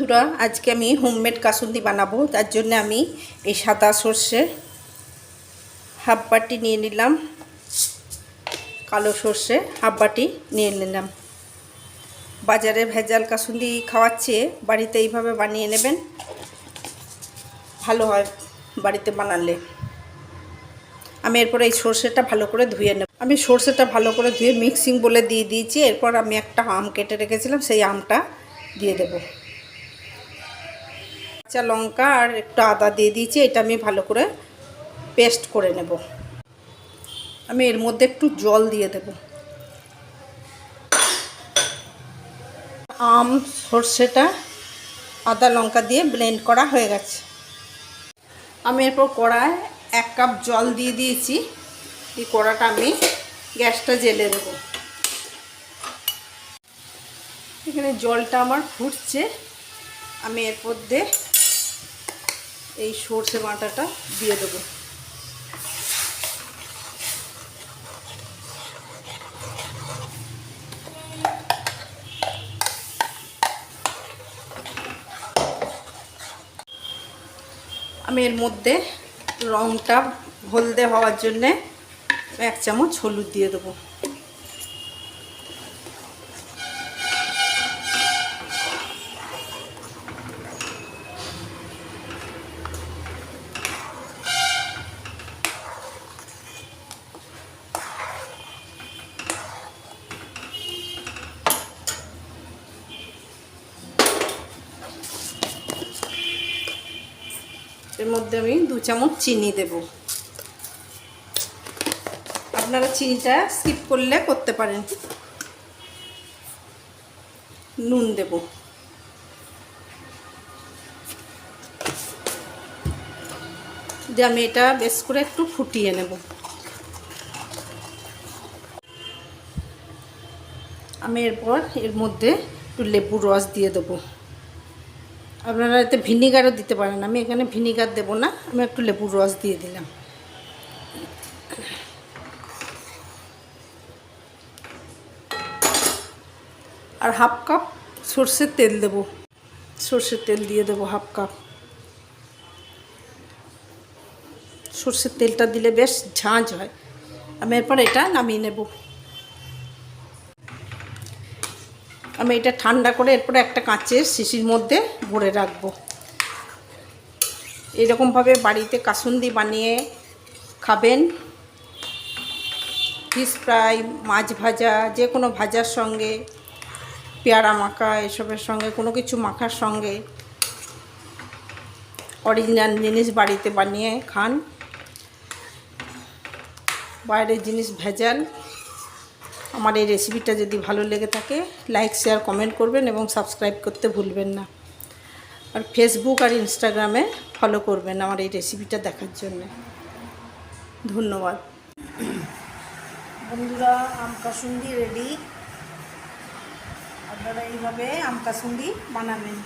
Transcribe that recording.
বন্ধুরা, আজকে আমি হোমমেড কাসুন্দি বানাবো। তার জন্য আমি এই সাদা সর্ষে হাফ বাটি নিয়ে নিলাম, কালো সর্ষে হাফ বাটি নিয়ে নিলাম। বাজারে ভেজাল কাসুন্দি খাওয়ার চেয়ে বাড়িতে এইভাবে বানিয়ে নেবেন, ভালো হয় বাড়িতে বানালে। আমি এরপর এই সর্ষেটা ভালো করে ধুয়ে নেব। আমি সর্ষেটা ভালো করে ধুয়ে মিক্সিং বলে দিয়ে দিয়েছি। এরপর আমি একটা আম কেটে রেখেছিলাম, সেই আমটা দিয়ে দেব। কাঁচা লঙ্কা আর একটু আদা দিয়ে দিয়েছি, এটা আমি ভালো করে পেস্ট করে নেব। আমি এর মধ্যে একটু জল দিয়ে দেব। আম সর্ষেটা আদা লঙ্কা দিয়ে ব্লেন্ড করা হয়ে গেছে। আমি এরপর কড়ায় 1 কাপ জল দিয়ে দিয়েছি। এই কড়াটা আমি গ্যাসটা জ্বেলে দেব। এখানে জলটা আমার ফুটছে। আমি এর মধ্যে এই সর্ষে বাটাটা দিয়ে দেবো। আমি এর মধ্যে রঙটা হলদে হওয়ার জন্যে 1 চামচ হলুদ দিয়ে দেবো। এর মধ্যে আমি 2 চামচ চিনি দেব। আপনারা চিনিটা স্কিপ করলে করতে পারেন। নুন দেব। দিয়ে আমি এটা বেশ করে একটু ফুটিয়ে নেব। আমি এরপর এর মধ্যে একটু লেবুর রস দিয়ে দেবো। আপনারা এতে ভিনিগারও দিতে পারেন। আমি এখানে ভিনিগার দেব না, আমি একটু লেবুর রস দিয়ে দিলাম। আর হাফ কাপ সর্ষের তেল দেব। সর্ষের তেল দিয়ে দেবো হাফ কাপ। সর্ষের তেলটা দিলে বেশ ঝাঁঝ হয়। আমি এরপর এটা নামিয়ে নেব। আমি এটা ঠান্ডা করে এরপরে একটা কাঁচের শিশির মধ্যে ভরে রাখবো। এরকমভাবে বাড়িতে কাসুন্দি বানিয়ে খাবেন। ফিশ ফ্রাই, মাছ ভাজা, যে কোনো ভাজার সঙ্গে, পেয়ারা মাখা, এসবের সঙ্গে কোনো কিছু মাখার সঙ্গে অরিজিনাল জিনিস বাড়িতে বানিয়ে খান। বাইরের জিনিস ভেজাল। আমার এই রেসিপিটা যদি ভালো লেগে থাকে লাইক, শেয়ার, কমেন্ট করবেন এবং সাবস্ক্রাইব করতে ভুলবেন না। আর ফেসবুক আর ইনস্টাগ্রামে ফলো করবেন আমার এই রেসিপিটা দেখার জন্য। ধন্যবাদ বন্ধুরা। আম কাসুন্দি রেডি। আপনারা এইভাবে আম কাসুন্দি বানাবেন।